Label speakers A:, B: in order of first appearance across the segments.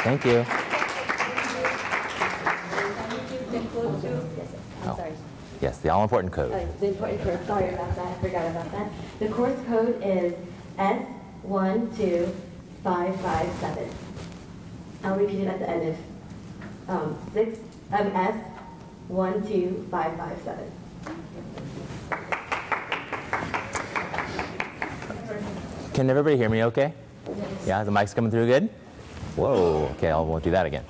A: Thank you.
B: I'm sorry.
A: Yes, the all-important code.
B: The important code, sorry about that, I forgot about that. The course code is S12557. I'll repeat it at the end of S12557.
A: Can everybody hear me okay? Yes. Yeah, the mic's coming through good? Whoa, okay, I won't do that again.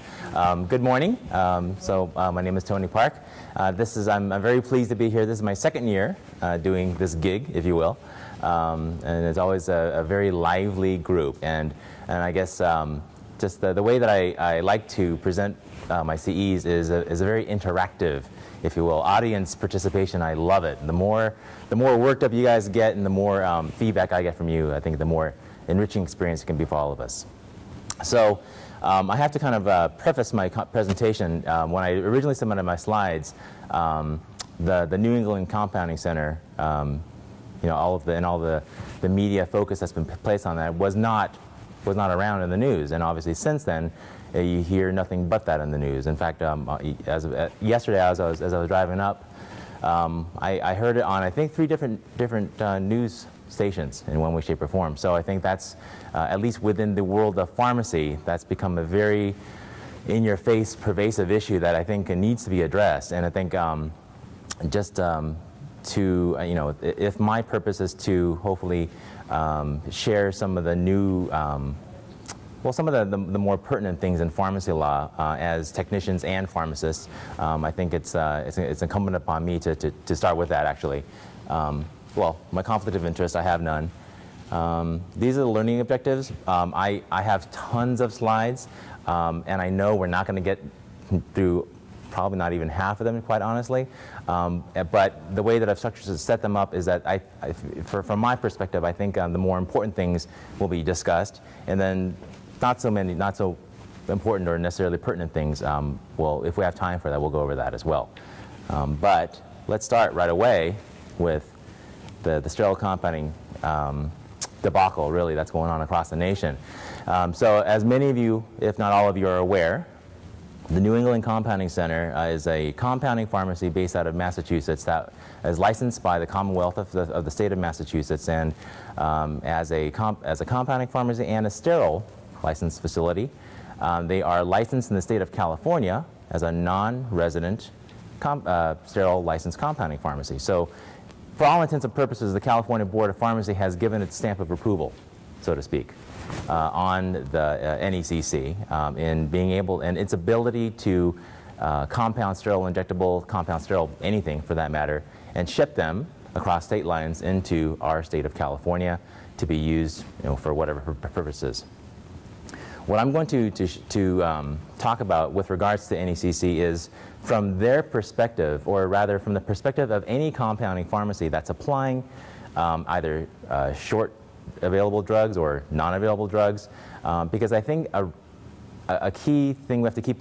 A: Good morning. My name is Tony Park. I'm very pleased to be here. This is my second year doing this gig, if you will. And it's always a very lively group. And I guess just the way that I like to present my CEs is a very interactive, if you will, audience participation. I love it. The more worked up you guys get and the more feedback I get from you, I think the more enriching experience it can be for all of us. So I have to kind of preface my presentation. When I originally submitted my slides, the New England Compounding Center, all the media focus that's been placed on that was not around in the news. And obviously since then, you hear nothing but that in the news. In fact, yesterday as I was driving up, I heard it on I think 3 different news stations in one way, shape, or form. So I think that's, at least within the world of pharmacy, that's become a very in-your-face, pervasive issue that I think needs to be addressed. And I think if my purpose is to hopefully share some of the new, some of the more pertinent things in pharmacy law as technicians and pharmacists, I think it's incumbent upon me to start with that, actually. My conflict of interest, I have none. These are the learning objectives. I have tons of slides, and I know we're not going to get through probably not even half of them, quite honestly. But the way that I've set them up is that from my perspective, I think the more important things will be discussed, and then not so important or necessarily pertinent things, if we have time for that, we'll go over that as well. But let's start right away with the sterile compounding debacle, really, that's going on across the nation. So as many of you, if not all of you, are aware, the New England Compounding Center is a compounding pharmacy based out of Massachusetts that is licensed by the Commonwealth of the state of Massachusetts, and as a compounding pharmacy and a sterile licensed facility. They are licensed in the state of California as a non-resident sterile licensed compounding pharmacy. So for all intents and purposes, the California Board of Pharmacy has given its stamp of approval, so to speak, on the NECC in being able, and its ability to compound sterile injectable, compound sterile anything for that matter, and ship them across state lines into our state of California to be used for whatever purposes. What I'm going to talk about with regards to NECC is from their perspective, or rather from the perspective of any compounding pharmacy that's applying either short available drugs or non-available drugs, because I think a key thing we have to keep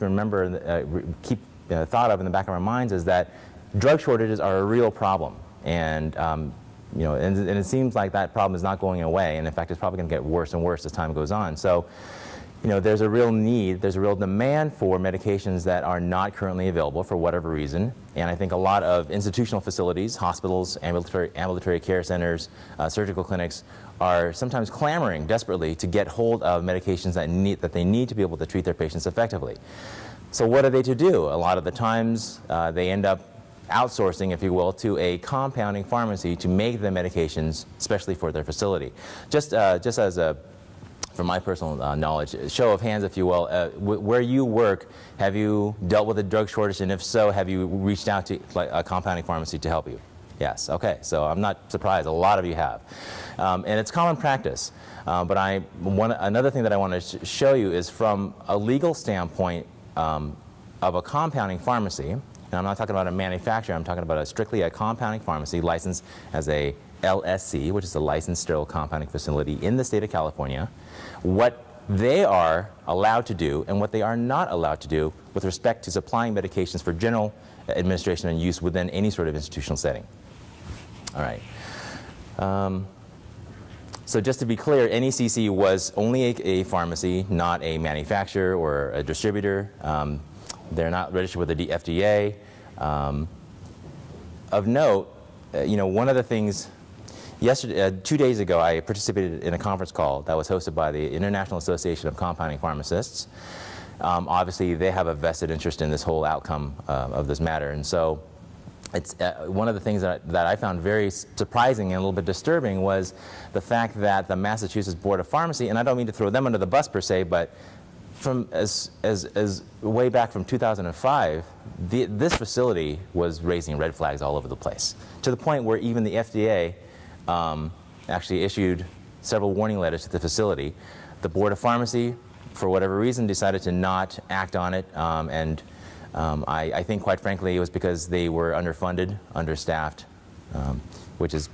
A: thought of in the back of our minds is that drug shortages are a real problem, and and it seems like that problem is not going away, and in fact it's probably going to get worse and worse as time goes on. So there's a real need, there's a real demand for medications that are not currently available for whatever reason. And I think a lot of institutional facilities, hospitals, ambulatory care centers, surgical clinics are sometimes clamoring desperately to get hold of medications that they need to be able to treat their patients effectively. So what are they to do? A lot of the times they end up outsourcing, if you will, to a compounding pharmacy to make the medications especially for their facility. Just as from my personal knowledge, show of hands, if you will, where you work, have you dealt with a drug shortage, and if so, have you reached out to a compounding pharmacy to help you? Yes, okay, so I'm not surprised, a lot of you have. And it's common practice, but another thing that I want to show you is from a legal standpoint of a compounding pharmacy, and I'm not talking about a manufacturer, I'm talking about strictly a compounding pharmacy licensed as a LSC, which is a licensed sterile compounding facility in the state of California, what they are allowed to do and what they are not allowed to do with respect to supplying medications for general administration and use within any sort of institutional setting. All right. So just to be clear, NECC was only a pharmacy, not a manufacturer or a distributor. They're not registered with the FDA. Of note, one of the things, yesterday, 2 days ago, I participated in a conference call that was hosted by the International Association of Compounding Pharmacists. Obviously, they have a vested interest in this whole outcome of this matter, and so it's one of the things that I found very surprising and a little bit disturbing was the fact that the Massachusetts Board of Pharmacy, and I don't mean to throw them under the bus per se, but from as way back from 2005, this facility was raising red flags all over the place, to the point where even the FDA actually issued several warning letters to the facility. The Board of Pharmacy, for whatever reason, decided to not act on it, I think, quite frankly, it was because they were underfunded, understaffed, which is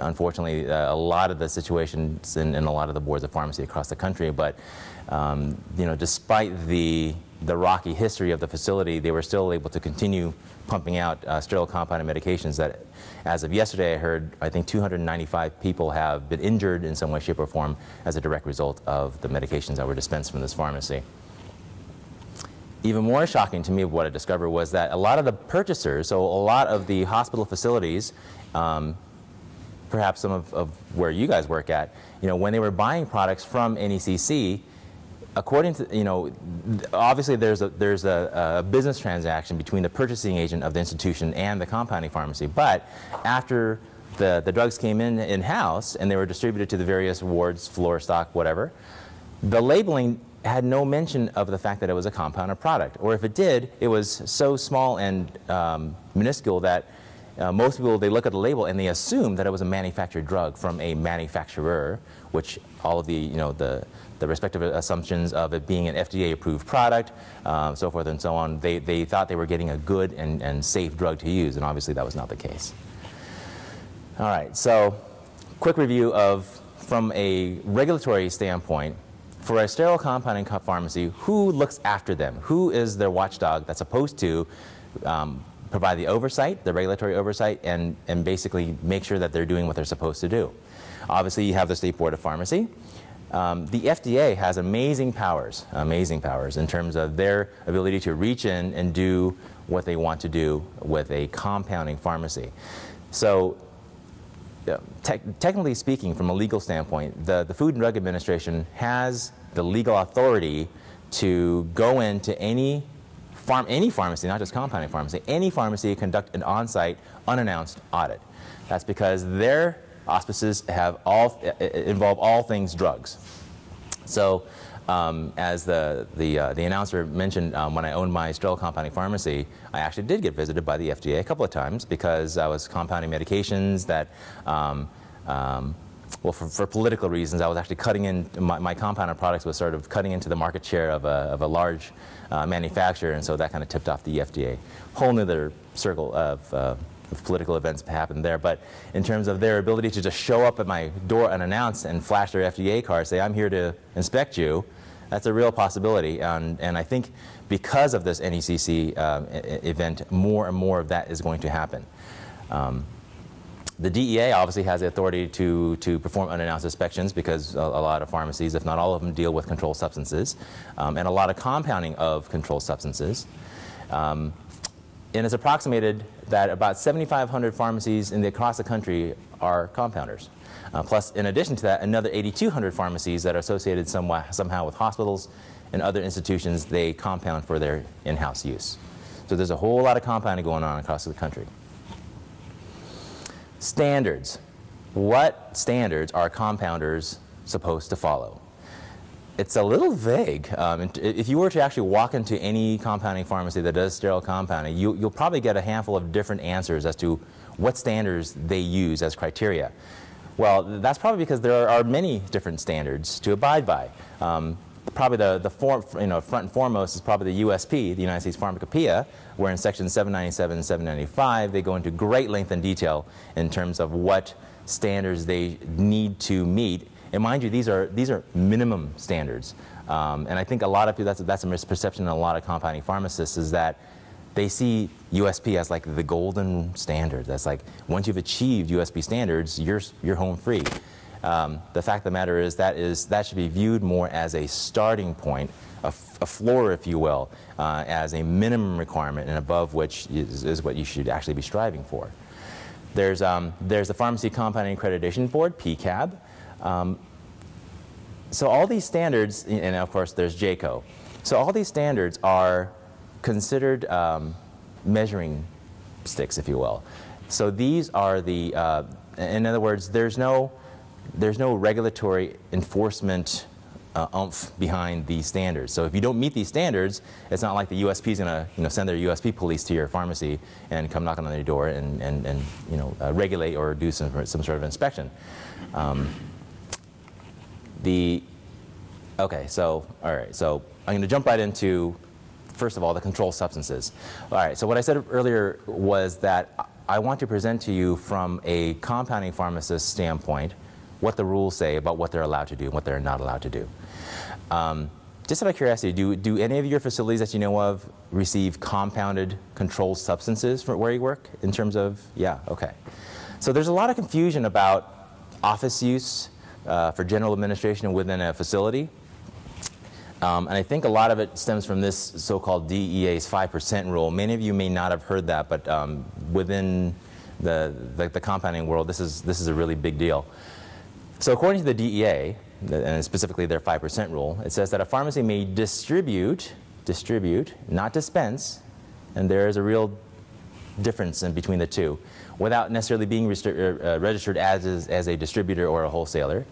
A: unfortunately a lot of the situations in a lot of the boards of pharmacy across the country. But despite the rocky history of the facility, they were still able to continue pumping out sterile compounded medications that, as of yesterday, I heard, I think 295 people have been injured in some way, shape, or form as a direct result of the medications that were dispensed from this pharmacy. Even more shocking to me, what I discovered was that a lot of the purchasers, so a lot of the hospital facilities, perhaps some of where you guys work at, when they were buying products from NECC, according to, obviously there's a business transaction between the purchasing agent of the institution and the compounding pharmacy, but after the drugs came in-house and they were distributed to the various wards, floor stock, whatever, the labeling had no mention of the fact that it was a compounded product, or if it did, it was so small and minuscule that most people, they look at the label and they assume that it was a manufactured drug from a manufacturer, which all of the respective assumptions of it being an FDA-approved product, so forth and so on, they thought they were getting a good and safe drug to use, and obviously that was not the case. All right, so quick review of, from a regulatory standpoint, for a sterile compounding pharmacy, who looks after them? Who is their watchdog that's supposed to provide the oversight, the regulatory oversight, and basically make sure that they're doing what they're supposed to do? Obviously, you have the State Board of Pharmacy. The FDA has amazing powers in terms of their ability to reach in and do what they want to do with a compounding pharmacy. So, technically speaking, from a legal standpoint, the Food and Drug Administration has the legal authority to go into any pharmacy, not just compounding pharmacy, any pharmacy, conduct an on-site, unannounced audit. That's because their auspices have involve all things drugs. So, as the announcer mentioned, when I owned my sterile compounding pharmacy, I actually did get visited by the FDA a couple of times because I was compounding medications that, well, for political reasons, I was actually cutting in, my compounded products was sort of cutting into the market share of a large manufacturer, and so that kind of tipped off the FDA. Whole other circle of political events happened there, but in terms of their ability to just show up at my door unannounced and flash their FDA card, say, I'm here to inspect you, that's a real possibility, and I think because of this NECC event, more and more of that is going to happen. The DEA obviously has the authority to perform unannounced inspections because a lot of pharmacies, if not all of them, deal with controlled substances, and a lot of compounding of controlled substances. And it's approximated that about 7,500 pharmacies across the country are compounders. Plus, in addition to that, another 8,200 pharmacies that are associated somehow with hospitals and other institutions, they compound for their in-house use. So there's a whole lot of compounding going on across the country. Standards. What standards are compounders supposed to follow? It's a little vague. If you were to actually walk into any compounding pharmacy that does sterile compounding, you'll probably get a handful of different answers as to what standards they use as criteria. Well, that's probably because there are many different standards to abide by. Probably the front and foremost is probably the USP, the United States Pharmacopoeia, where in Section 797 and 795 they go into great length and detail in terms of what standards they need to meet. And mind you, these are minimum standards. And I think a lot of people, that's a misperception in a lot of compounding pharmacists, is that they see USP as like the golden standard. That's like, once you've achieved USP standards, you're home free. The fact of the matter is that should be viewed more as a starting point, a floor, if you will, as a minimum requirement, and above which is what you should actually be striving for. There's the Pharmacy Compounding Accreditation Board, PCAB. So all these standards, and of course there's JCO. So all these standards are considered measuring sticks, if you will. So these are the, in other words, there's no regulatory enforcement oomph behind these standards. So if you don't meet these standards, it's not like the USP is going to send their USP police to your pharmacy and come knocking on your door and regulate or do some sort of inspection. Okay, so all right, so I'm going to jump right into, first of all, the controlled substances. All right, so what I said earlier was that I want to present to you from a compounding pharmacist standpoint what the rules say about what they're allowed to do and what they're not allowed to do. Just out of curiosity, do any of your facilities that you know of receive compounded controlled substances for where you work in terms of, yeah, okay. So there's a lot of confusion about office use for general administration within a facility. And I think a lot of it stems from this so-called DEA's 5% rule. Many of you may not have heard that, but within the compounding world, this is a really big deal. So according to the DEA, and specifically their 5% rule, it says that a pharmacy may distribute, not dispense, and there is a real difference in between the two, without necessarily being registered as a distributor or a wholesaler.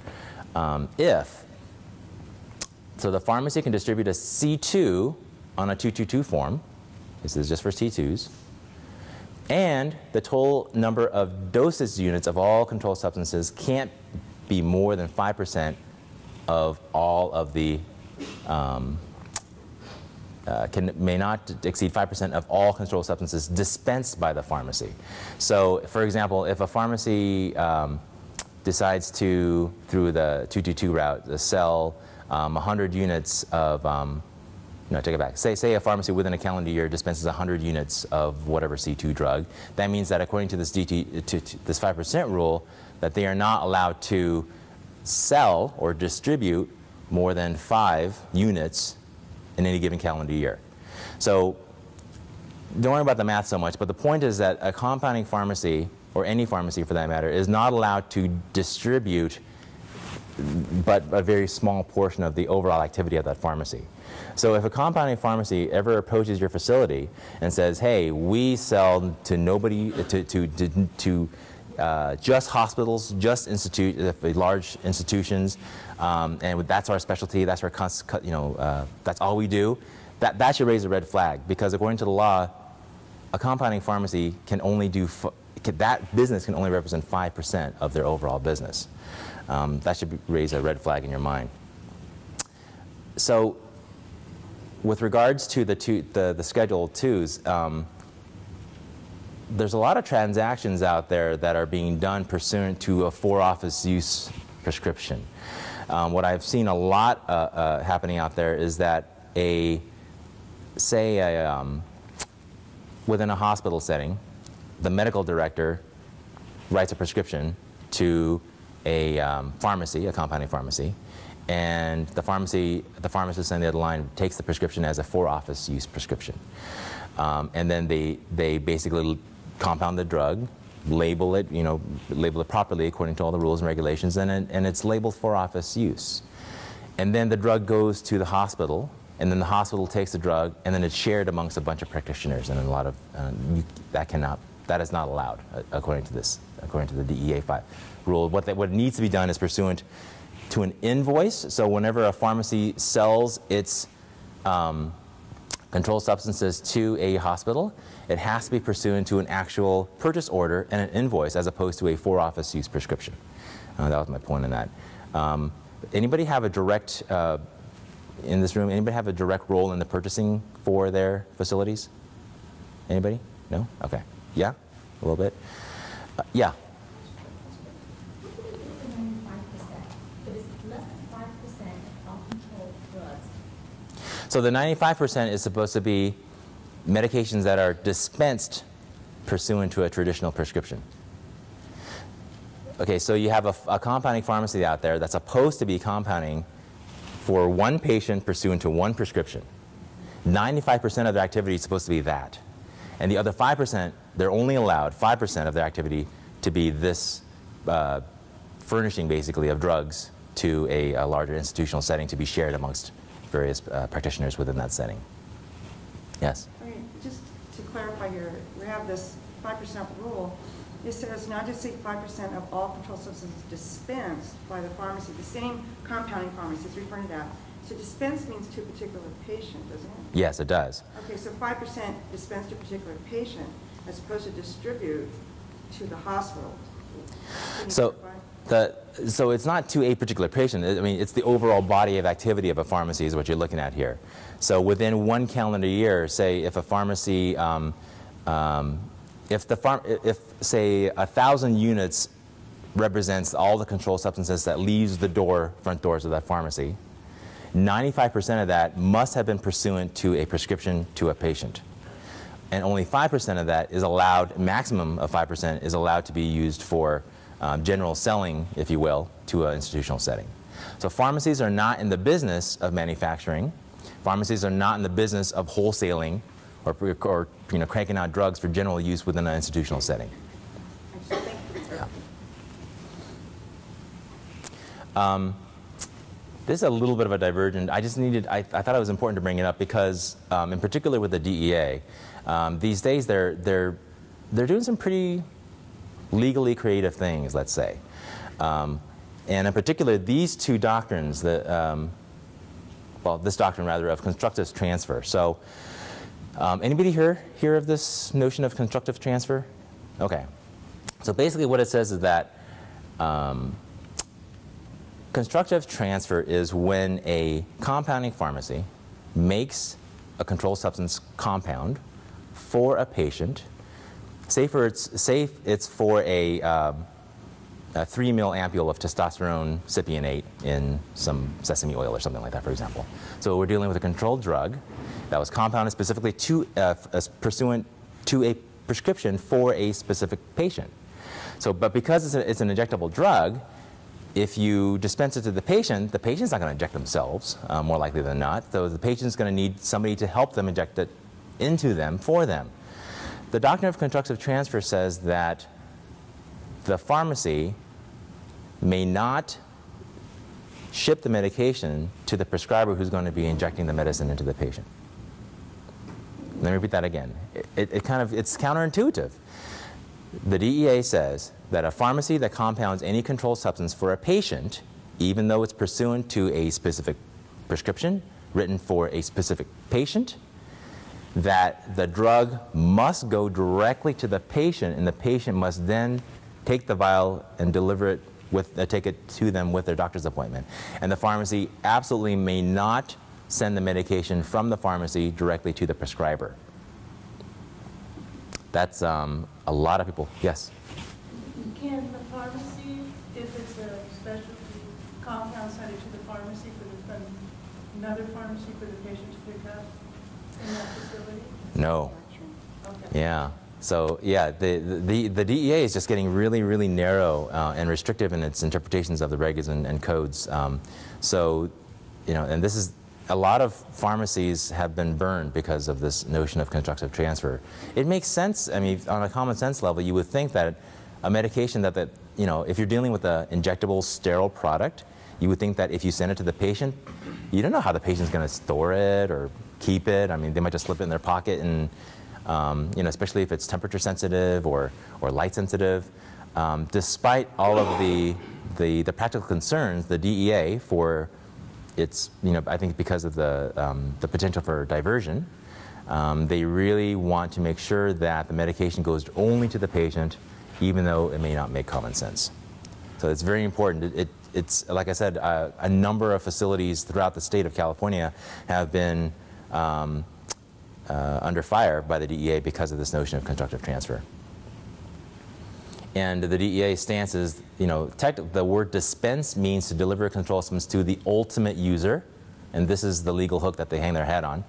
A: So the pharmacy can distribute a C2 on a 222 form. This is just for C2s. And the total number of dosage units of all controlled substances can't be more than 5% of all of the, may not exceed 5% of all controlled substances dispensed by the pharmacy. So, for example, if a pharmacy decides to, through the 222 route, sell 100 units of, no, take it back. Say a pharmacy within a calendar year dispenses 100 units of whatever C2 drug. That means that according to this 5% rule, that they are not allowed to sell or distribute more than 5 units in any given calendar year. So don't worry about the math so much, but the point is that a compounding pharmacy, or any pharmacy for that matter, is not allowed to distribute but a very small portion of the overall activity of that pharmacy. So if a compounding pharmacy ever approaches your facility and says, hey, we sell to nobody, to just hospitals, just large institutions, and that's our specialty, that's our, that's all we do, that should raise a red flag, because according to the law, a compounding pharmacy can only do, that business can only represent 5% of their overall business. That should raise a red flag in your mind. So with regards to the Schedule 2s, there's a lot of transactions out there that are being done pursuant to a for-office use prescription. What I've seen a lot happening out there is that within a hospital setting, the medical director writes a prescription to a pharmacy, a compounding pharmacy, and the pharmacist on the other line takes the prescription as a for-office use prescription. And then they basically compound the drug, label it properly according to all the rules and regulations, and it's labeled for office use. And then the drug goes to the hospital, and then the hospital takes the drug, and then it's shared amongst a bunch of practitioners, and a lot of that is not allowed according to the DEA 5 rule. What needs to be done is pursuant to an invoice. So whenever a pharmacy sells its controlled substances to a hospital, it has to be pursuant to an actual purchase order and an invoice, as opposed to a for-office use prescription. That was my point in that. Anybody have a direct, in this room, anybody have a direct role in the purchasing for their facilities? Anybody? No? Okay. Yeah? A little bit? Yeah? So the 95% is supposed to be medications that are dispensed pursuant to a traditional prescription. Okay, so you have a compounding pharmacy out there that's supposed to be compounding for one patient pursuant to one prescription. 95% of their activity is supposed to be that. And the other 5%, they're only allowed 5% of their activity to be this furnishing, basically, of drugs to a larger institutional setting to be shared amongst various practitioners within that setting. Yes?
C: Okay, just to clarify here, we have this 5% rule. It says not to exceed 5% of all controlled substances dispensed by the pharmacy. The same compounding pharmacy is referring to that. So dispense means to a particular patient, doesn't it?
A: Yes, it does.
C: Okay, so 5% dispensed to a particular patient as opposed to distribute to the hospital.
A: So it's not to a particular patient. I mean, it's the overall body of activity of a pharmacy is what you're looking at here. So within one calendar year, say if a pharmacy, if say 1,000 units represents all the controlled substances that leaves the front doors of that pharmacy, 95% of that must have been pursuant to a prescription to a patient. And only 5% of that is allowed, maximum of 5% is allowed to be used for general selling, if you will, to an institutional setting. So pharmacies are not in the business of manufacturing. Pharmacies are not in the business of wholesaling or cranking out drugs for general use within an institutional setting. Yeah. This is a little bit of a divergent. I thought it was important to bring it up because, in particular with the DEA, these days they're doing some pretty legally creative things, let's say. And in particular, these two doctrines, well, this doctrine rather of constructive transfer. So, anybody hear of this notion of constructive transfer? Okay. So basically, what it says is that constructive transfer is when a compounding pharmacy makes a controlled substance compound for a patient. Say it's for a 3 mil ampule of testosterone cypionate in some sesame oil or something like that, for example. So we're dealing with a controlled drug that was compounded specifically pursuant to a prescription for a specific patient. So, but because it's an injectable drug, if you dispense it to the patient's not going to inject themselves, more likely than not. So the patient's going to need somebody to help them inject it into them for them. The doctrine of constructive transfer says that the pharmacy may not ship the medication to the prescriber who's going to be injecting the medicine into the patient. Let me repeat that again. It's counterintuitive. The DEA says that a pharmacy that compounds any controlled substance for a patient, even though it's pursuant to a specific prescription written for a specific patient, that the drug must go directly to the patient, and the patient must then take the vial and deliver it take it to them with their doctor's appointment. And the pharmacy absolutely may not send the medication from the pharmacy directly to the prescriber. That's a lot of people. Yes?
D: Can the pharmacy, if it's a specialty compound, send it to the pharmacy from another pharmacy for the patient to pick up in that facility?
A: No.
D: Okay.
A: Yeah. So yeah, the DEA is just getting really, really narrow and restrictive in its interpretations of the regs and codes. So, and this is, a lot of pharmacies have been burned because of this notion of constructive transfer. It makes sense. I mean, on a common sense level, you would think that a medication that if you're dealing with an injectable sterile product, you would think that if you send it to the patient, you don't know how the patient's going to store it or keep it. I mean, they might just slip it in their pocket and, especially if it's temperature sensitive or light sensitive. Despite all of the practical concerns, the DEA for its, I think because of the potential for diversion, they really want to make sure that the medication goes only to the patient, even though it may not make common sense. So it's very important. It's like I said, a number of facilities throughout the state of California have been under fire by the DEA because of this notion of constructive transfer. And the DEA stance is, the word dispense means to deliver a controlled substance to the ultimate user, and this is the legal hook that they hang their hat on,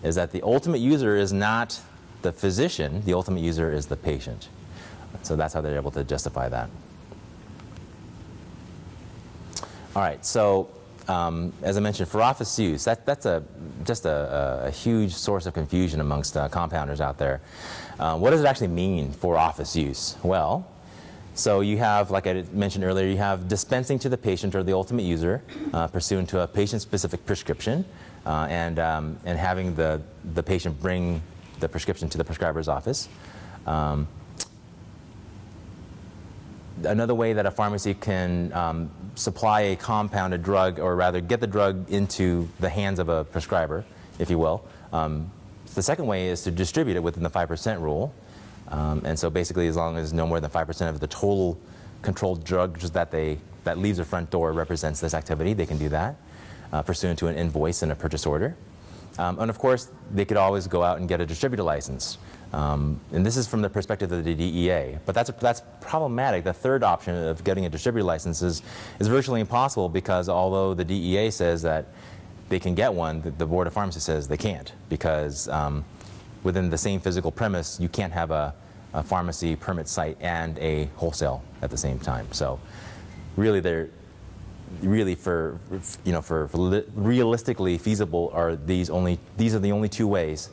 A: is that the ultimate user is not the physician, the ultimate user is the patient. So that's how they're able to justify that. All right, so as I mentioned, for office use, that's just a huge source of confusion amongst compounders out there. What does it actually mean for office use? Well, so you have, like I mentioned earlier, you have dispensing to the patient or the ultimate user pursuant to a patient-specific prescription and having the patient bring the prescription to the prescriber's office. Another way that a pharmacy can supply a compounded drug, or rather get the drug into the hands of a prescriber, if you will. The second way is to distribute it within the 5% rule. And so basically, as long as no more than 5% of the total controlled drugs that leaves the front door represents this activity, they can do that pursuant to an invoice and a purchase order. And of course, they could always go out and get a distributor license. And this is from the perspective of the DEA, but that's problematic. The third option of getting a distributor license is virtually impossible, because although the DEA says that they can get one, the Board of Pharmacy says they can't, because within the same physical premise, you can't have a pharmacy permit site and a wholesale at the same time. So really, realistically feasible are these are the only two ways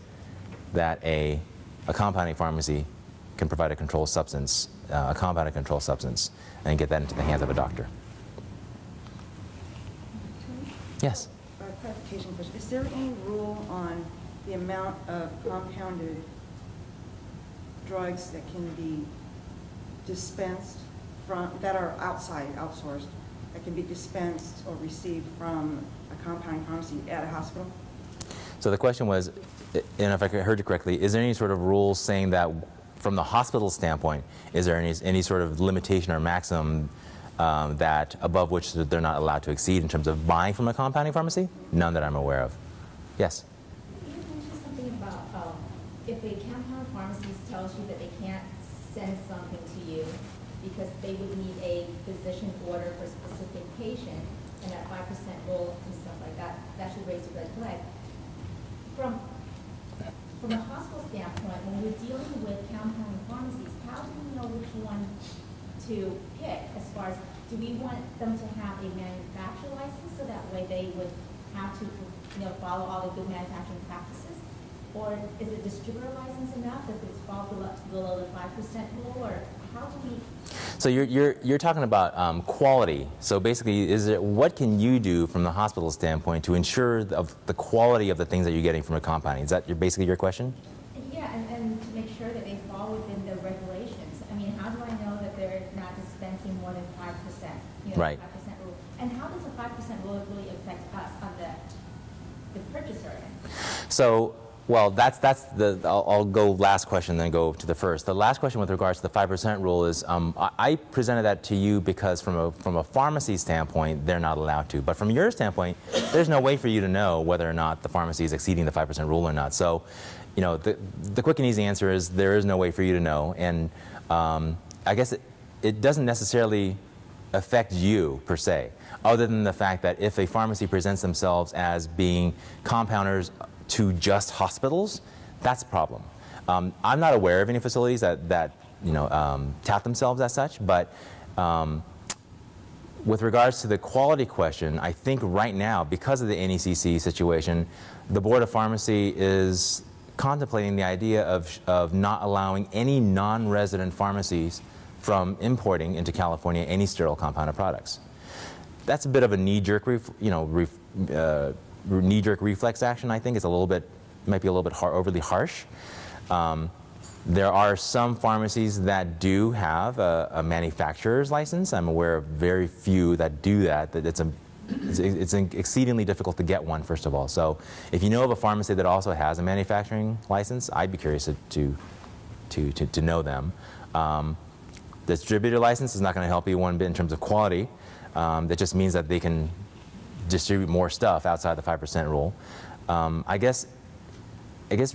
A: that a compounding pharmacy can provide a controlled substance, a compounded controlled substance, and get that into the hands of a doctor.
C: A
A: Yes?
C: clarification question. Is there any rule on the amount of compounded drugs that can be dispensed from, that are outsourced, that can be dispensed or received from a compounding pharmacy at a hospital?
A: So the question was, and if I heard you correctly, is there any sort of rules saying that from the hospital standpoint, is there any sort of limitation or maximum that above which they're not allowed to exceed in terms of buying from a compounding pharmacy? None that I'm aware of. Yes?
B: You mentioned something about if a compound pharmacist tells you that they can't send something to you because they would need a physician order for a specific patient, and that 5% rule and stuff like that, that should raise a red flag. From a hospital standpoint, when we're dealing with compounding pharmacies, how do we know which one to pick? As far as, do we want them to have a manufacturer license so that way they would have to, follow all the good manufacturing practices? Or is a distributor license enough if it's fall below the 5% rule? Or how do we?
A: So you're talking about quality. So basically, what can you do from the hospital standpoint to ensure the quality of the things that you're getting from a compounding? Is that basically your question?
B: Yeah, and to make sure that they fall within the regulations. I mean, how do I know that they're not dispensing more than 5%?
A: Right.
B: 5% rule. And how does the 5% rule really affect us on the purchaser end?
A: So, well, I'll go last question, then go to the first. The last question with regards to the 5% rule is, I presented that to you because from a pharmacy standpoint, they're not allowed to. But from your standpoint, there's no way for you to know whether or not the pharmacy is exceeding the 5% rule or not. So, the quick and easy answer is there is no way for you to know. And I guess it doesn't necessarily affect you, per se, other than the fact that if a pharmacy presents themselves as being compounders to just hospitals, that's a problem. I'm not aware of any facilities that tout themselves as such, but with regards to the quality question, I think right now, because of the NECC situation, the Board of Pharmacy is contemplating the idea of not allowing any non-resident pharmacies from importing into California any sterile compounded products. That's a bit of a knee-jerk knee-jerk reflex action. I think it's might be a little bit overly harsh. There are some pharmacies that do have a manufacturer's license. I'm aware of very few that do that. It's exceedingly difficult to get one, first of all. So if you know of a pharmacy that also has a manufacturing license, I'd be curious to know them. The distributor license is not going to help you one bit in terms of quality. That just means that they can distribute more stuff outside the 5% rule. I guess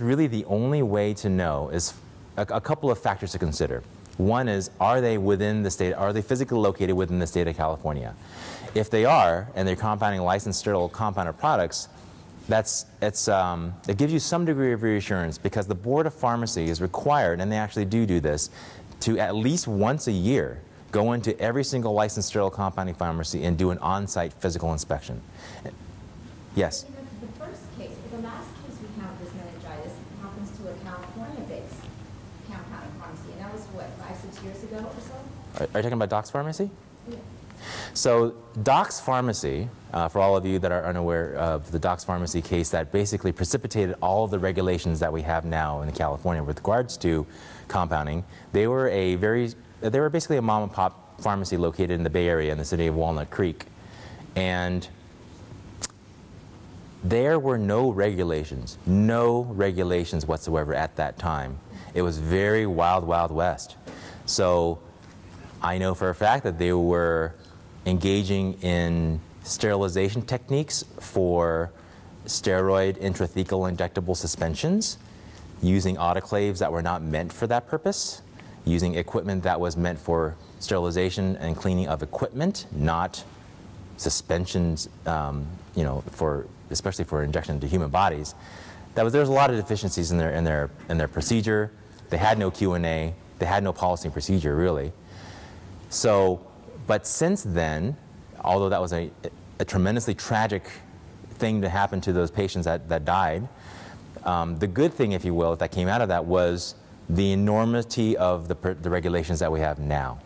A: really the only way to know is a couple of factors to consider. One is, are they physically located within the state of California? If they are, and they're compounding licensed sterile compounded products, it gives you some degree of reassurance, because the Board of Pharmacy is required, and they actually do this, to at least once a year go into every single licensed sterile compounding pharmacy and do an on-site physical inspection. Yes?
B: The first case, the last case we have this meningitis happens to a California-based compounding pharmacy, and that was what, 5-6 years ago or so?
A: Are you talking about Doc's Pharmacy?
B: Yeah.
A: So Doc's Pharmacy, for all of you that are unaware of the Doc's Pharmacy case that basically precipitated all of the regulations that we have now in California with regards to compounding, they were basically a mom and pop pharmacy located in the Bay Area in the city of Walnut Creek. And there were no regulations whatsoever at that time. It was very wild, wild west. So I know for a fact that they were engaging in sterilization techniques for steroid intrathecal injectable suspensions, using autoclaves that were not meant for that purpose, using equipment that was meant for sterilization and cleaning of equipment, not suspensions, you know, especially for injection into human bodies. There was a lot of deficiencies in their procedure. They had no Q&A. They had no policy and procedure, really. So, but since then, although that was a tremendously tragic thing to happen to those patients that died, the good thing, if you will, that came out of that was the enormity of the regulations that we have now.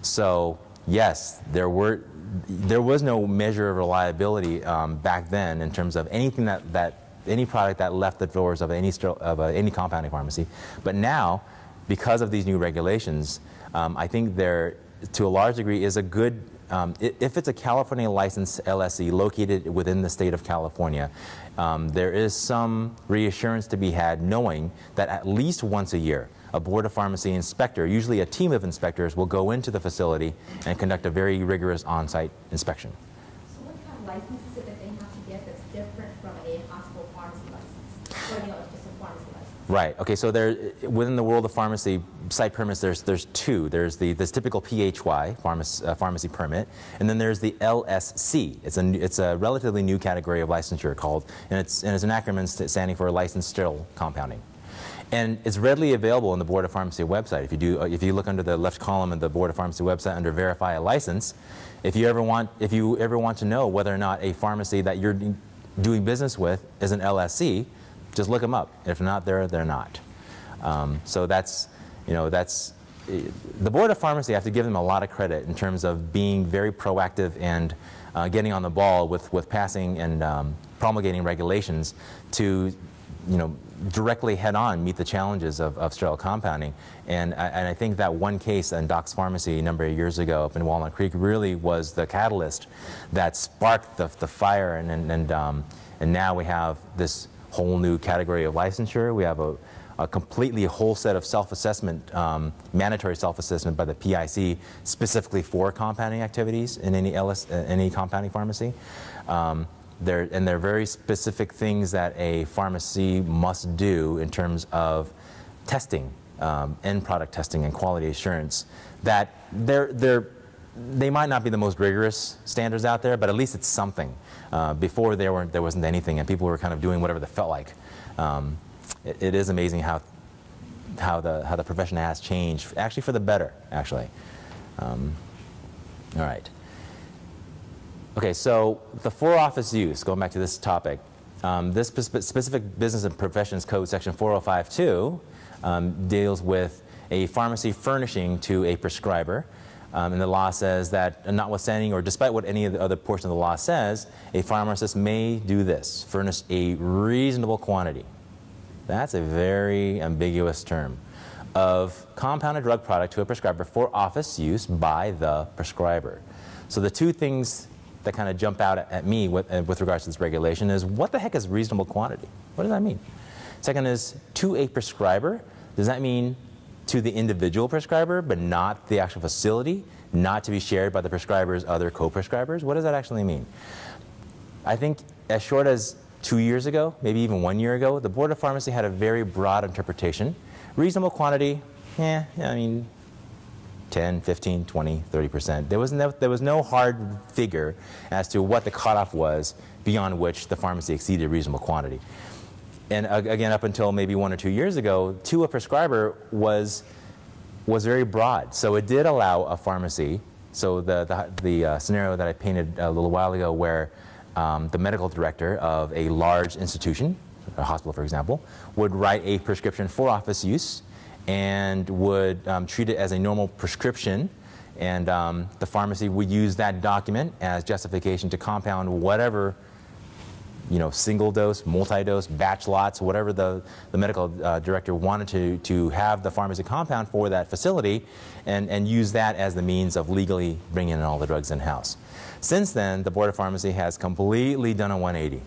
A: So yes, there was no measure of reliability back then in terms of anything any product that left the doors of any compounding pharmacy. But now, because of these new regulations, I think there, to a large degree, is a good, if it's a California licensed LSE located within the state of California, there is some reassurance to be had knowing that at least once a year, a Board of Pharmacy inspector, usually a team of inspectors, will go into the facility and conduct a very rigorous on-site inspection.
B: So what kind of license is it that they have to get that's different from a hospital pharmacy license? Or, you know, just a pharmacy license?
A: Right. Okay. So within the world of pharmacy site permits, there's two. There's this typical PHY pharmacy permit, and then there's the LSC. It's a relatively new category of licensure called, and it's an acronym standing for Licensed Sterile Compounding. And it's readily available on the Board of Pharmacy website. If you look under the left column of the Board of Pharmacy website under Verify a License, if you ever want to know whether or not a pharmacy that you're doing business with is an LSC, just look them up. If not, they're not. So that's, you know, that's the Board of Pharmacy. I have to give them a lot of credit in terms of being very proactive and getting on the ball with passing and promulgating regulations to, you know, directly head-on meet the challenges of sterile compounding. And I think that one case in Doc's Pharmacy a number of years ago up in Walnut Creek really was the catalyst that sparked the fire, and now we have this whole new category of licensure. We have a completely whole set of self-assessment, mandatory self-assessment by the PIC specifically for compounding activities in any compounding pharmacy. There are very specific things that a pharmacy must do in terms of testing, end product testing and quality assurance. That they might not be the most rigorous standards out there, but at least it's something. Before there wasn't anything, and people were kind of doing whatever they felt like. It is amazing how the profession has changed, actually for the better, actually. All right. Okay, so the for-office use, going back to this topic, this specific Business and Professions Code section 4052 deals with a pharmacy furnishing to a prescriber. And the law says that notwithstanding or despite what any of the other portion of the law says, a pharmacist may do this, furnish a reasonable quantity. That's a very ambiguous term of compounded drug product to a prescriber for office use by the prescriber. So the two things that kind of jump out at me with regards to this regulation is, what the heck is reasonable quantity? What does that mean? Second is, to a prescriber, does that mean to the individual prescriber but not the actual facility, not to be shared by the prescriber's other co-prescribers? What does that actually mean? I think as short as 2 years ago, maybe even 1 year ago, the Board of Pharmacy had a very broad interpretation. Reasonable quantity, I mean, 10, 15, 20, 30%. There was no hard figure as to what the cutoff was beyond which the pharmacy exceeded reasonable quantity. And again, up until maybe 1 or 2 years ago, to a prescriber was was very broad. So it did allow a pharmacy. So the scenario that I painted a little while ago, where the medical director of a large institution, a hospital for example, would write a prescription for office use and would treat it as a normal prescription, and the pharmacy would use that document as justification to compound whatever, single dose, multi-dose, batch lots, whatever the medical director wanted to have the pharmacy compound for that facility, and use that as the means of legally bringing in all the drugs in-house. Since then, the Board of Pharmacy has completely done a 180.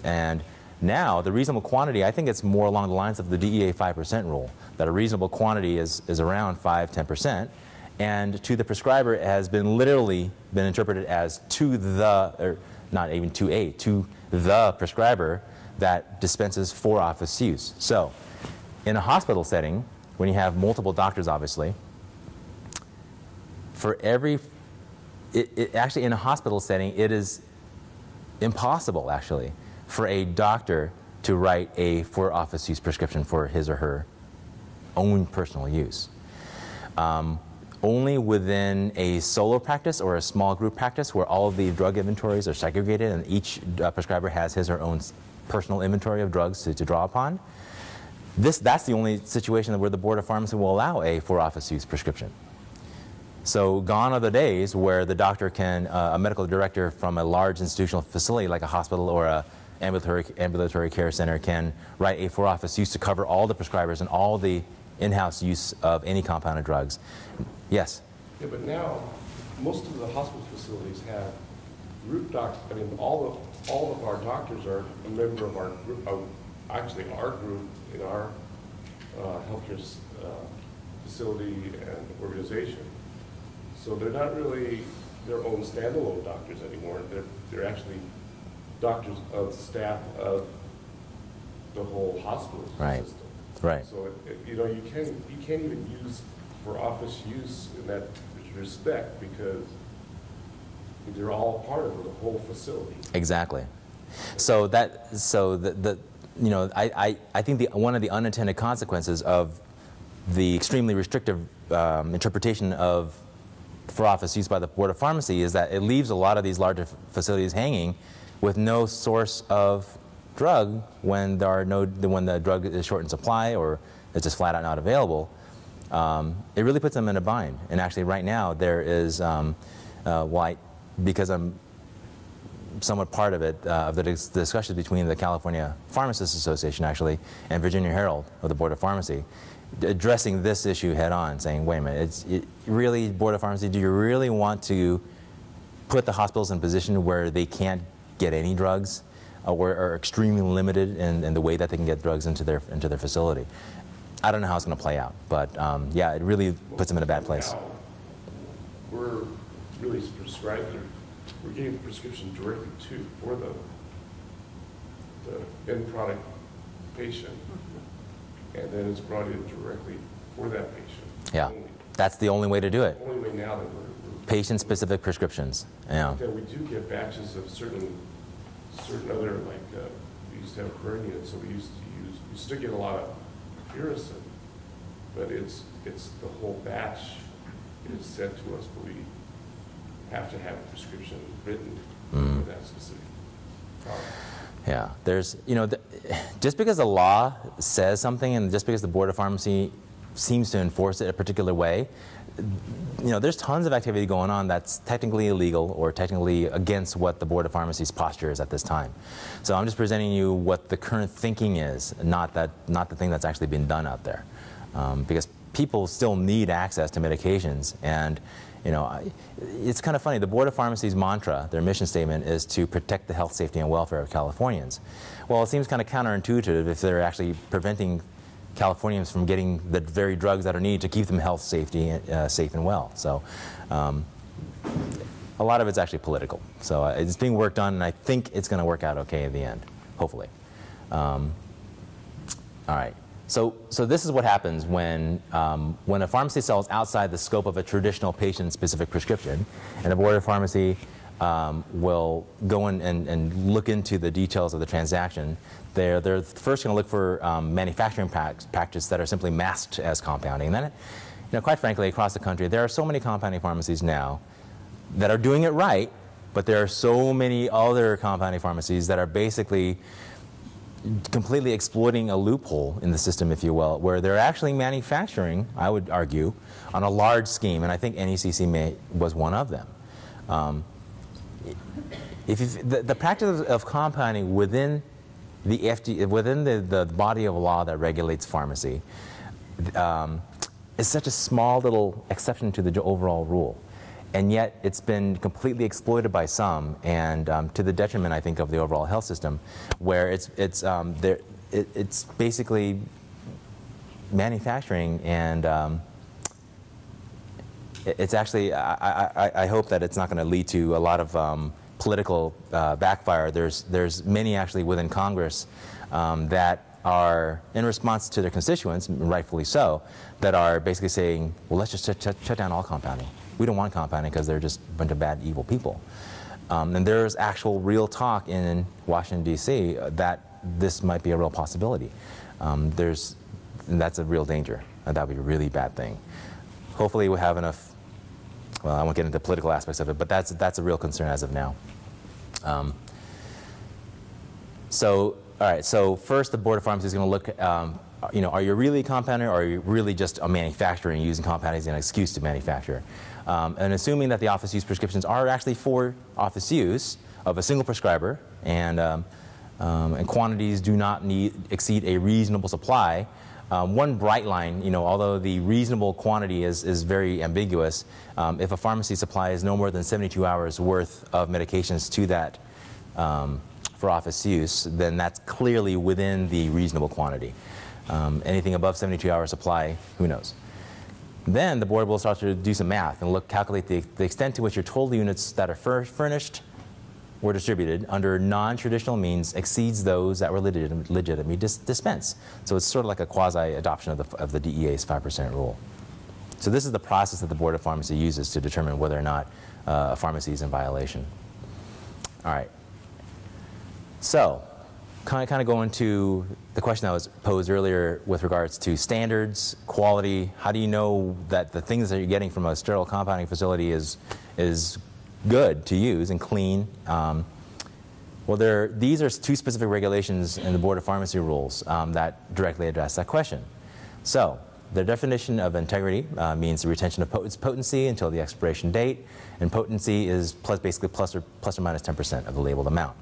A: And now, the reasonable quantity, I think it's more along the lines of the DEA 5% rule, that a reasonable quantity is around 5–10%, and to the prescriber it has been literally been interpreted as to the, or not even to the prescriber that dispenses for office use. So, in a hospital setting, when you have multiple doctors, obviously, for every, actually in a hospital setting, it is impossible, actually, for a doctor to write a for office use prescription for his or her own personal use. Only within a solo practice or a small group practice where all of the drug inventories are segregated and each prescriber has his or her own personal inventory of drugs to draw upon. That's the only situation where the Board of Pharmacy will allow a for office use prescription. So gone are the days where the doctor can, a medical director from a large institutional facility like a hospital or a ambulatory care center can write a for office use to cover all the prescribers and all the in-house use of any compounded drugs. Yes?
E: Yeah, but now most of the hospital facilities have group doctors. I mean, all of our doctors are a member of our group, actually our group in our healthcare facility and organization. So they're not really their own standalone doctors anymore. They're actually doctors of staff of the whole hospital system.
A: Right.
E: So you can't even use for office use in that respect because they're all part of the whole facility. Exactly.
A: So I think one of the unintended consequences of the extremely restrictive interpretation of for office use by the Board of Pharmacy is that it leaves a lot of these larger facilities hanging with no source of drug when the drug is short in supply or it's just flat out not available. It really puts them in a bind. And actually right now there is, because I'm somewhat part of it, of the discussion between the California Pharmacists Association actually and Virginia Herald of the Board of Pharmacy, addressing this issue head on, saying, wait a minute, really, Board of Pharmacy, do you really want to put the hospitals in a position where they can't get any drugs or are extremely limited in the way that they can get drugs into their facility? I don't know how it's going to play out, but yeah, it really puts them in a bad place.
E: Now, we're really prescribing, we're getting the prescription directly for the end product patient, and then it's brought in directly for that patient.
A: Yeah, that's the only way to do it.
E: The only way now that we're
A: patient-specific prescriptions. Yeah.
E: Then we do get batches of certain other, like we used to have hernia, so we still get a lot of Furacin, but it's the whole batch is sent to us, but we have to have a prescription written for that specific product.
A: Yeah, there's, just because the law says something and just because the Board of Pharmacy seems to enforce it a particular way, there's tons of activity going on that's technically illegal or technically against what the Board of Pharmacy's posture is at this time. So I'm just presenting you what the current thinking is, not the thing that's actually been done out there. Because people still need access to medications, and it's kind of funny. The Board of Pharmacy's mantra, their mission statement, is to protect the health, safety, and welfare of Californians. Well, it seems kind of counterintuitive if they're actually preventing Californians from getting the very drugs that are needed to keep them health, safety, safe and well. So a lot of it's actually political. So it's being worked on, and I think it's going to work out okay in the end, hopefully. All right. So this is what happens when a pharmacy sells outside the scope of a traditional patient-specific prescription, and the Board of Pharmacy will go in and look into the details of the transaction. They're first going to look for manufacturing practices that are simply masked as compounding. And then quite frankly, across the country, there are so many compounding pharmacies now that are doing it right, but there are so many other compounding pharmacies that are basically completely exploiting a loophole in the system, if you will, where they're actually manufacturing, I would argue, on a large scheme, and I think NECC was one of them. The practice of compounding within the within the body of law that regulates pharmacy is such a small little exception to the overall rule. And yet it's been completely exploited by some, and to the detriment, I think, of the overall health system, where it's basically manufacturing, and it's actually, I hope that it's not going to lead to a lot of political backfire. There's many actually within Congress that are, in response to their constituents, rightfully so, that are basically saying, well, let's just shut down all compounding. We don't want compounding because they're just a bunch of bad, evil people. And there's actual real talk in Washington, D.C. that this might be a real possibility. And that's a real danger. And that would be a really bad thing. Hopefully we'll have enough, well, I won't get into the political aspects of it, but that's a real concern as of now. All right, so first the Board of Pharmacy is going to look at, are you really a compounder, or are you really just a manufacturer and using compounding as an excuse to manufacture? And assuming that the office use prescriptions are actually for office use of a single prescriber, and quantities do not exceed a reasonable supply, one bright line, although the reasonable quantity is very ambiguous, if a pharmacy supplies no more than 72 hours worth of medications to that for office use, then that's clearly within the reasonable quantity. Anything above 72-hour supply, who knows? Then the board will start to do some math and calculate the extent to which your total units that are furnished or distributed under non-traditional means exceeds those that were legitimately dispensed. So it's sort of like a quasi-adoption of the DEA's 5% rule. So this is the process that the Board of Pharmacy uses to determine whether or not a pharmacy is in violation. All right. So, kind of going to the question that was posed earlier with regards to standards, quality. How do you know that the things that you're getting from a sterile compounding facility is good to use and clean? Well, these are two specific regulations in the Board of Pharmacy rules that directly address that question. So, the definition of integrity means the retention of potency until the expiration date, and potency is basically plus or minus 10% of the labeled amount.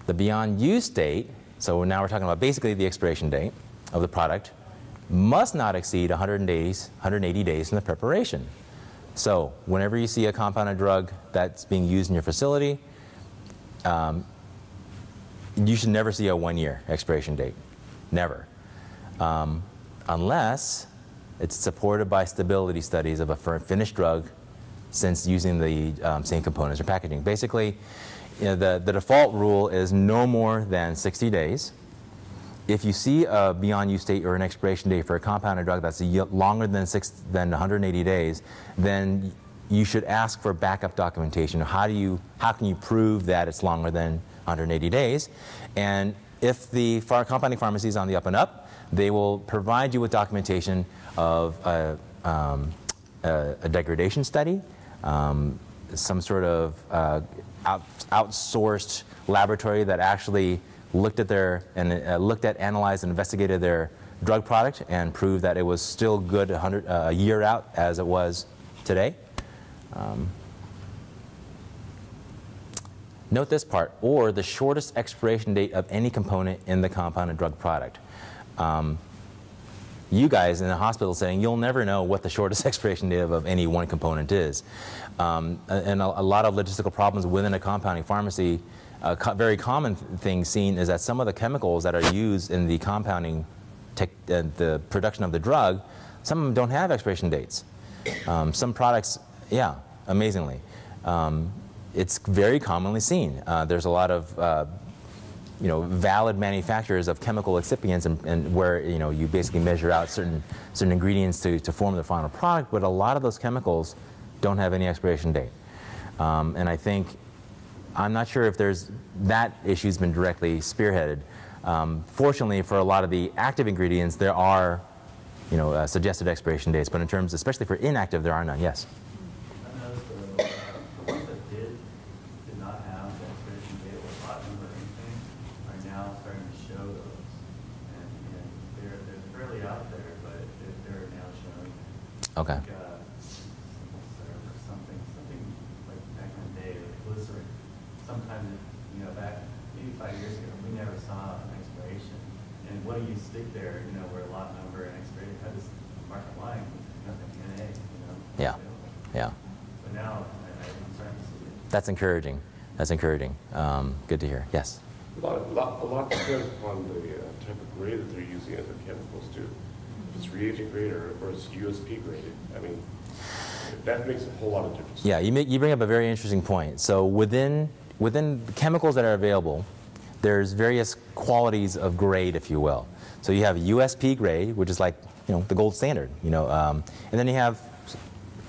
A: The beyond use date, so now we're talking about basically the expiration date of the product, must not exceed 180 days from the preparation. So whenever you see a compounded drug that's being used in your facility, you should never see a 1-year expiration date. Never. Unless it's supported by stability studies of a finished drug since using the same components or packaging. Basically, the default rule is no more than 60 days. If you see a beyond use date or an expiration date for a compounded drug that's longer than 180 days, then you should ask for backup documentation. How can you prove that it's longer than 180 days? And if the compounding pharmacy is on the up and up, they will provide you with documentation of a degradation study, some sort of outsourced laboratory that actually looked at analyzed, and investigated their drug product and proved that it was still good a year out as it was today. Note this part, or the shortest expiration date of any component in the compounded drug product. You guys in the hospital setting, you'll never know what the shortest expiration date of any one component is. And a lot of logistical problems within a compounding pharmacy, very common thing seen is that some of the chemicals that are used in the compounding, the production of the drug, some of them don't have expiration dates. Some products, yeah, amazingly. It's very commonly seen. There's a lot of valid manufacturers of chemical excipients, and where you basically measure out certain ingredients to form the final product, but a lot of those chemicals don't have any expiration date. And I'm not sure if that issue's been directly spearheaded. Fortunately, for a lot of the active ingredients, there are suggested expiration dates. But in terms, especially for inactive, there are none. Yes.
F: I noticed the ones that did not have the expiration date or lot number or anything are now starting to show those. And they're fairly out there, but they're now showing.
A: Okay.
F: Like, something like back in the day, like glycerin. Sometimes, back maybe 5 years ago, we never saw an expiration. And what do you stick there, where lot number and expiration, I just mark a line, nothing NA,
A: Yeah. Yeah.
F: But now, I'm starting to see it.
A: That's encouraging. That's encouraging. Good to hear. Yes.
E: A lot depends upon the type of grade that they're using as the chemicals too. If it's reagent grade or it's USP graded, I mean, that makes a whole lot of difference.
A: Yeah, you bring up a very interesting point. So within chemicals that are available, there's various qualities of grade, if you will. So you have USP grade, which is like the gold standard, and then you have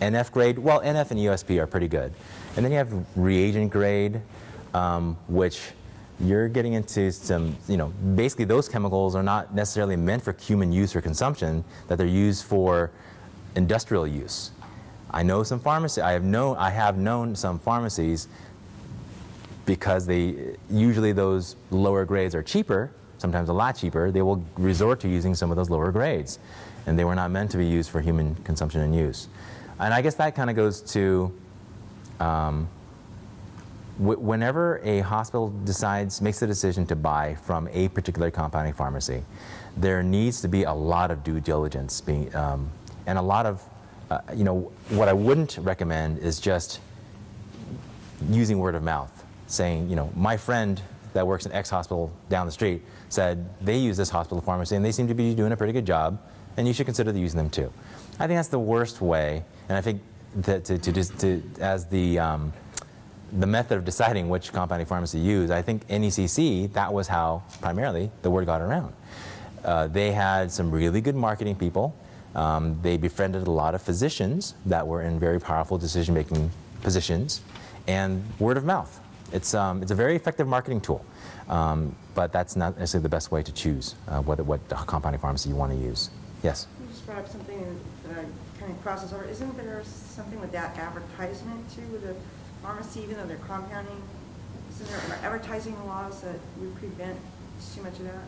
A: NF grade. Well, NF and USP are pretty good, and then you have reagent grade, which you're getting into some, basically those chemicals are not necessarily meant for human use or consumption, that they're used for industrial use. I know some pharmacies. I have known some pharmacies, because usually those lower grades are cheaper, sometimes a lot cheaper, they will resort to using some of those lower grades. And they were not meant to be used for human consumption and use. And I guess that kind of goes to whenever a hospital makes the decision to buy from a particular compounding pharmacy, there needs to be a lot of due diligence and a lot of, what I wouldn't recommend is just using word of mouth. Saying, my friend that works in X hospital down the street said they use this hospital pharmacy and they seem to be doing a pretty good job, and you should consider using them too. I think that's the worst way, and I think that as the method of deciding which compounding pharmacy to use, I think NECC, that was how primarily the word got around. They had some really good marketing people. They befriended a lot of physicians that were in very powerful decision-making positions, and word of mouth. It's a very effective marketing tool, but that's not necessarily the best way to choose what compounding pharmacy you want to use. Yes?
C: You just brought up something that kind of crosses over. Isn't there something with that advertisement too, with the pharmacy, even though they're compounding? Isn't there advertising laws that would prevent too much of that?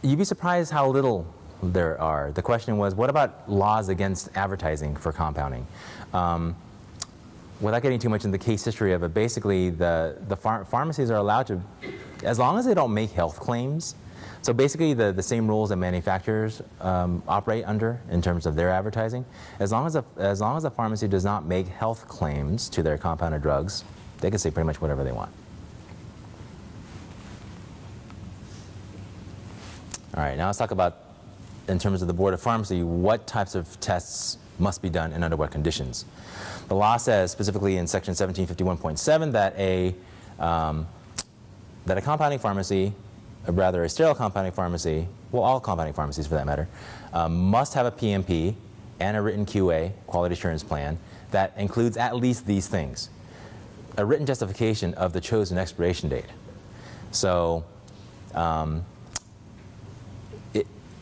A: You'd be surprised how little there are. The question was, what about laws against advertising for compounding? Without getting too much into the case history of it, basically the pharmacies are allowed to, as long as they don't make health claims, so basically the same rules that manufacturers operate under in terms of their advertising, as long as a pharmacy does not make health claims to their compounded drugs, they can say pretty much whatever they want. All right, now let's talk about, in terms of the Board of Pharmacy, what types of tests must be done and under what conditions. The law says specifically in section 1751.7 that a compounding pharmacy, or rather a sterile compounding pharmacy, well, all compounding pharmacies for that matter, must have a PMP and a written QA, quality assurance plan, that includes at least these things. A written justification of the chosen expiration date. So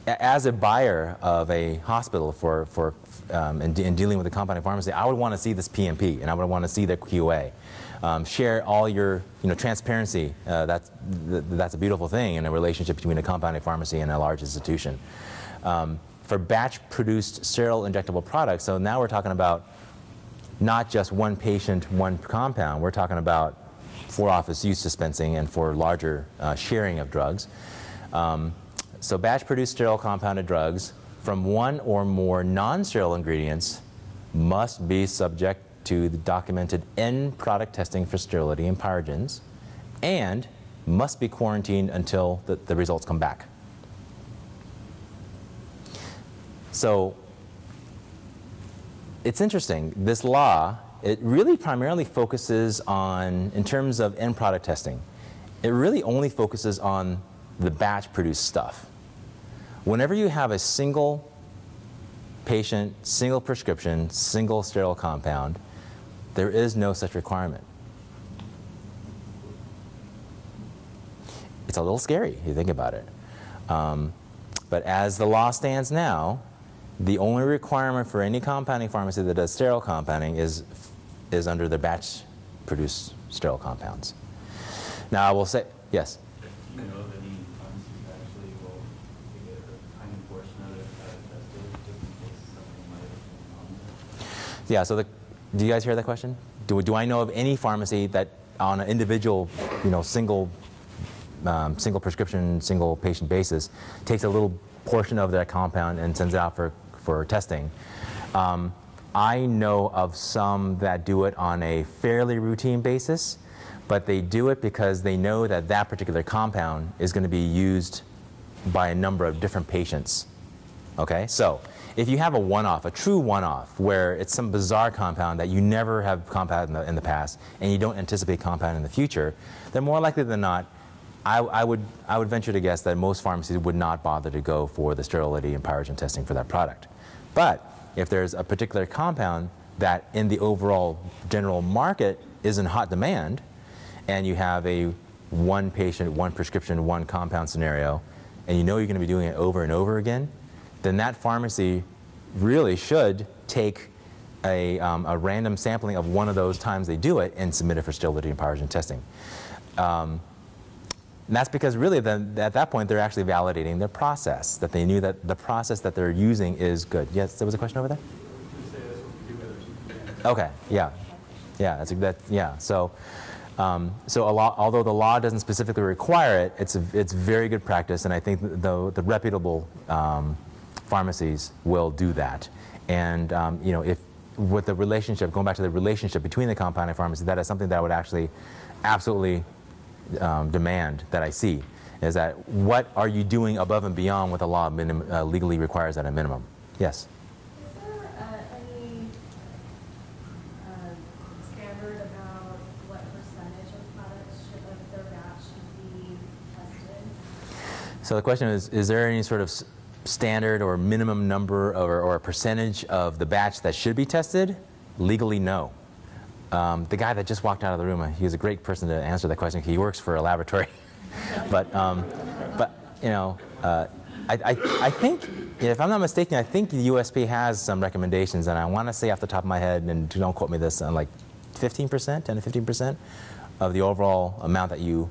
A: as a buyer of a hospital in dealing with a compounding pharmacy, I would want to see this PMP and I would want to see the QA. Share all your transparency. That's a beautiful thing in a relationship between a compounding pharmacy and a large institution. For batch-produced sterile injectable products, so now we're talking about not just one patient, one compound. We're talking about for office use dispensing and for larger sharing of drugs. So batch-produced sterile compounded drugs from one or more non-sterile ingredients must be subject to the documented end product testing for sterility and pyrogens, and must be quarantined until the results come back. So it's interesting, this law, it really primarily focuses on, in terms of end product testing, it really only focuses on the batch produced stuff. Whenever you have a single patient, single prescription, single sterile compound, there is no such requirement. It's a little scary if you think about it. but as the law stands now, the only requirement for any compounding pharmacy that does sterile compounding is under the batch-produced sterile compounds. Now, I will say, yes?
F: You know, if any pharmacies actually will get a tiny portion of it tested, just in case something might have been on there.
A: Yeah, so do you guys hear that question? Do I know of any pharmacy that on an individual, single prescription, single patient basis takes a little portion of that compound and sends it out for testing? I know of some that do it on a fairly routine basis, but they do it because they know that that particular compound is going to be used by a number of different patients. Okay, so if you have a one-off, a true one-off, where it's some bizarre compound that you never have compounded in the past and you don't anticipate compounding in the future, then more likely than not, I would venture to guess that most pharmacies would not bother to go for the sterility and pyrogen testing for that product. But if there's a particular compound that in the overall general market is in hot demand, and you have a one patient, one prescription, one compound scenario, and you know you're going to be doing it over and over again, then that pharmacy really should take a random sampling of one of those times they do it and submit it for sterility and pyrogen testing. And that's because really then at that point they're actually validating their process, that they knew that the process that they're using is good. Yes, there was a question over there? Okay, yeah. Yeah, yeah. So, although the law doesn't specifically require it, it's very good practice, and I think the reputable pharmacies will do that. And if with the relationship, going back to the relationship between the compounding pharmacy, that is something that I would actually absolutely demand that I see, is that what are you doing above and beyond what the law legally requires at a minimum? Yes?
G: Is there any standard about what percentage of products of their batch should be tested?
A: So the question is there any sort of standard or minimum number or a percentage of the batch that should be tested? Legally, no. The guy that just walked out of the room, he was a great person to answer that question. He works for a laboratory. but I think, if I'm not mistaken, I think the USP has some recommendations, and I want to say off the top of my head, and don't quote me this, like 15%, 10 to 15% of the overall amount that you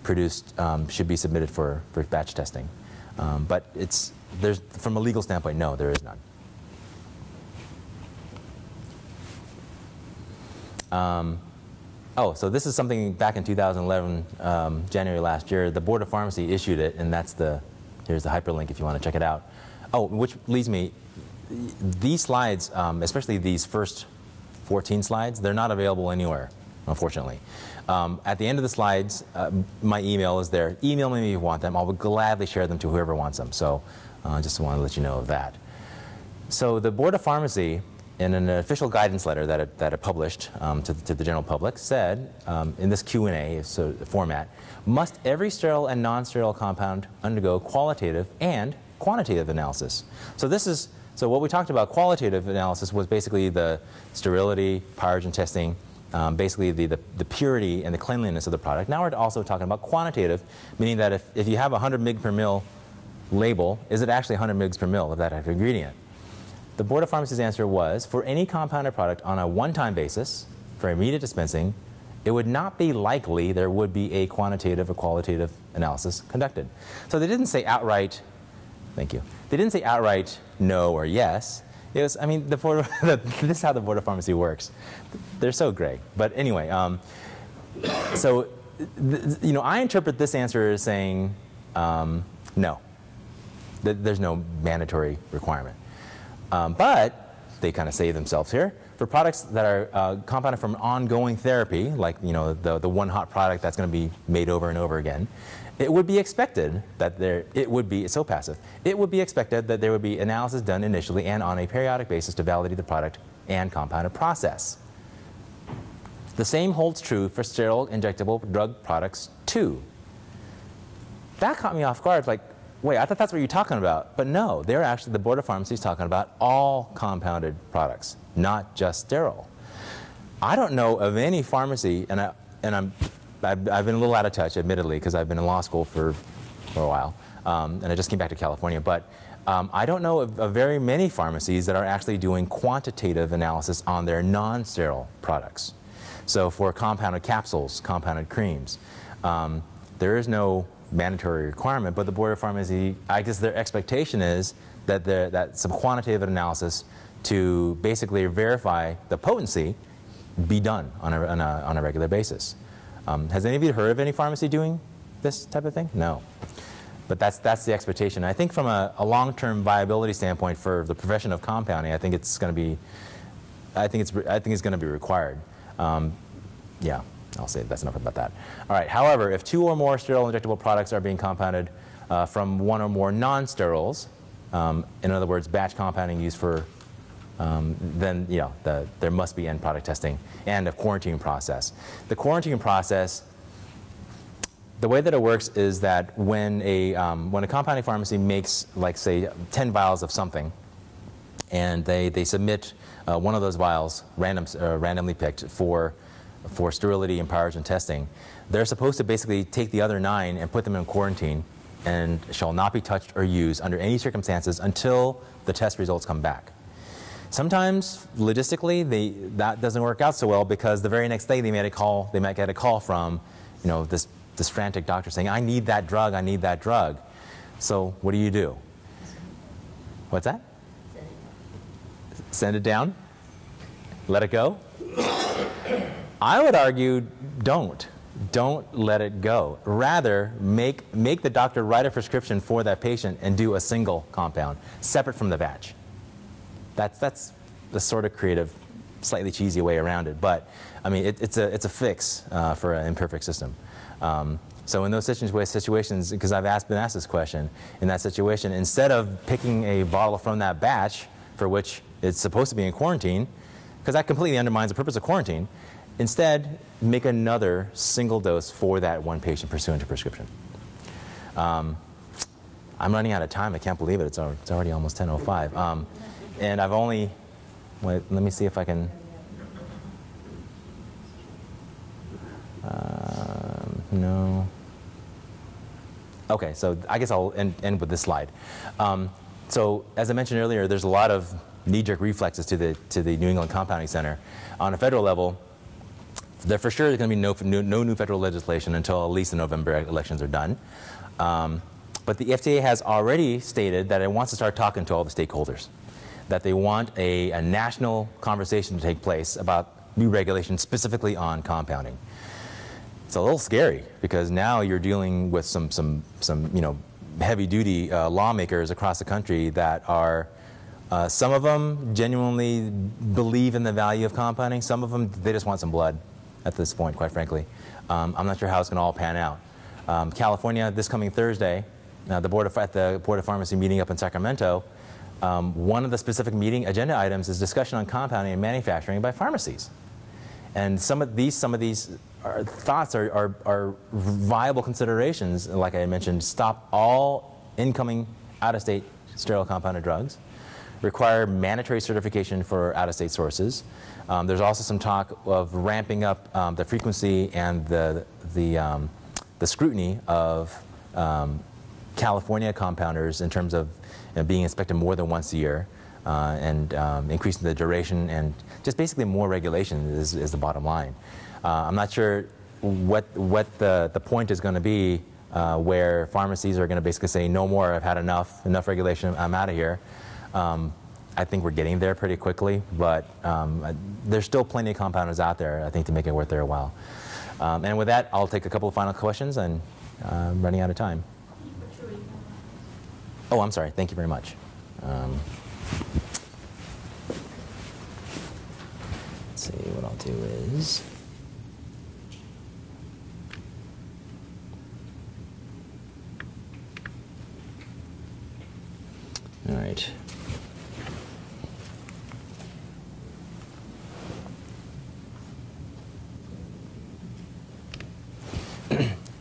A: produced should be submitted for batch testing. But from a legal standpoint, no, there is none. So this is something back in 2011, January last year, the Board of Pharmacy issued it, and here's the hyperlink if you want to check it out. Which leads me, these slides, especially these first 14 slides, they're not available anywhere, unfortunately. At the end of the slides, my email is there. Email me if you want them. I will gladly share them to whoever wants them. So I just want to let you know of that. So the Board of Pharmacy, in an official guidance letter that it published to the general public, said in this Q&A format, must every sterile and non-sterile compound undergo qualitative and quantitative analysis? So what we talked about, qualitative analysis, was basically the sterility, pyrogen testing, basically the purity and the cleanliness of the product. Now we're also talking about quantitative, meaning that if you have a 100 mg per mil label, is it actually 100 mg per mil of that active ingredient? The Board of Pharmacy's answer was, for any compounded product on a one-time basis, for immediate dispensing, it would not be likely there would be a quantitative or qualitative analysis conducted. So they didn't say outright, thank you, they didn't say outright no or yes. It was, I mean, this is how the Board of Pharmacy works. They're so great. But anyway, I interpret this answer as saying no. There's no mandatory requirement. But they kind of save themselves here. For products that are compounded from ongoing therapy, like the one hot product that's going to be made over and over again, it would be expected that it's so passive. It would be expected that there would be analysis done initially and on a periodic basis to validate the product and compounded process. The same holds true for sterile injectable drug products too. That caught me off guard, like, wait, I thought that's what you're talking about. But no, the Board of Pharmacy is talking about all compounded products, not just sterile. I don't know of any pharmacy, and I've been a little out of touch, admittedly, because I've been in law school for a while. and I just came back to California, but I don't know of very many pharmacies that are actually doing quantitative analysis on their non-sterile products. So for compounded capsules, compounded creams, there is no mandatory requirement, but the Board of Pharmacy, I guess their expectation is that some quantitative analysis to basically verify the potency be done on a regular basis. Has any of you heard of any pharmacy doing this type of thing? No. But that's the expectation. I think from a long-term viability standpoint for the profession of compounding, I think it's going to be, I think it's going to be required. Yeah, I'll say that's enough about that. All right. However, if 2 or more sterile injectable products are being compounded from 1 or more non-steriles, in other words, batch compounding used for, then there must be end product testing and a quarantine process. The quarantine process, the way that it works is that when a compounding pharmacy makes, like, say, 10 vials of something, and they submit one of those vials, randomly picked, for sterility and pyrogen testing, they're supposed to basically take the other 9 and put them in quarantine and shall not be touched or used under any circumstances until the test results come back. Sometimes, logistically, that doesn't work out so well because the very next day they might get a call from, this frantic doctor saying, I need that drug, I need that drug. So what do? What's that? Send it down? Let it go? I would argue don't let it go. Rather, make the doctor write a prescription for that patient and do a single compound, separate from the batch. That's the sort of creative, slightly cheesy way around it. But I mean, it's a fix for an imperfect system. So in those situations, because I've been asked this question, in that situation, instead of picking a bottle from that batch for which it's supposed to be in quarantine, because that completely undermines the purpose of quarantine, instead make another single dose for that one patient pursuant to prescription. I'm running out of time. I can't believe it. It's already almost 10:05. And I've only, wait, let me see if I can. No. Okay, so I guess I'll end with this slide. So as I mentioned earlier, there's a lot of knee-jerk reflexes to the New England Compounding Center. On a federal level, there for sure is going to be no new federal legislation until at least the November elections are done. But the FDA has already stated that it wants to start talking to all the stakeholders, that they want a national conversation to take place about new regulations specifically on compounding. It's a little scary because now you're dealing with some heavy-duty lawmakers across the country that are, some of them genuinely believe in the value of compounding. Some of them, they just want some blood at this point, quite frankly. I'm not sure how it's going to all pan out. California, this coming Thursday, at the Board of Pharmacy meeting up in Sacramento, one of the specific meeting agenda items is discussion on compounding and manufacturing by pharmacies. And some of these thoughts are viable considerations. Like I mentioned, stop all incoming out-of-state sterile compounded drugs, require mandatory certification for out-of-state sources. There's also some talk of ramping up the frequency and the scrutiny of California compounders in terms of being inspected more than once a year, and increasing the duration, and just basically more regulation is the bottom line. I'm not sure what the point is going to be where pharmacies are going to basically say, no more, I've had enough regulation, I'm out of here. I think we're getting there pretty quickly, but there's still plenty of compounders out there, I think, to make it worth their while. And with that, I'll take a couple of final questions, and I'm running out of time. Oh, I'm sorry. Thank you very much. Let's see, what I'll do is... All right.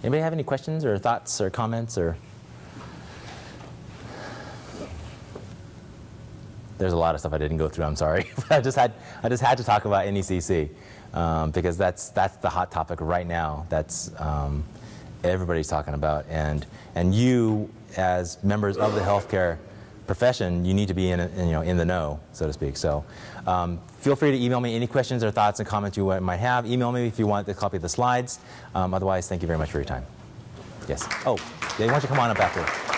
A: Anybody have any questions or thoughts or comments or? There's a lot of stuff I didn't go through. I'm sorry. I just had to talk about NECC because that's the hot topic right now. That's everybody's talking about, and you, as members of the healthcare profession, you need to be in the know, so to speak. So feel free to email me any questions or thoughts and comments you might have. Email me if you want a copy of the slides. Otherwise, thank you very much for your time. Yes. Oh, why don't you come on up after?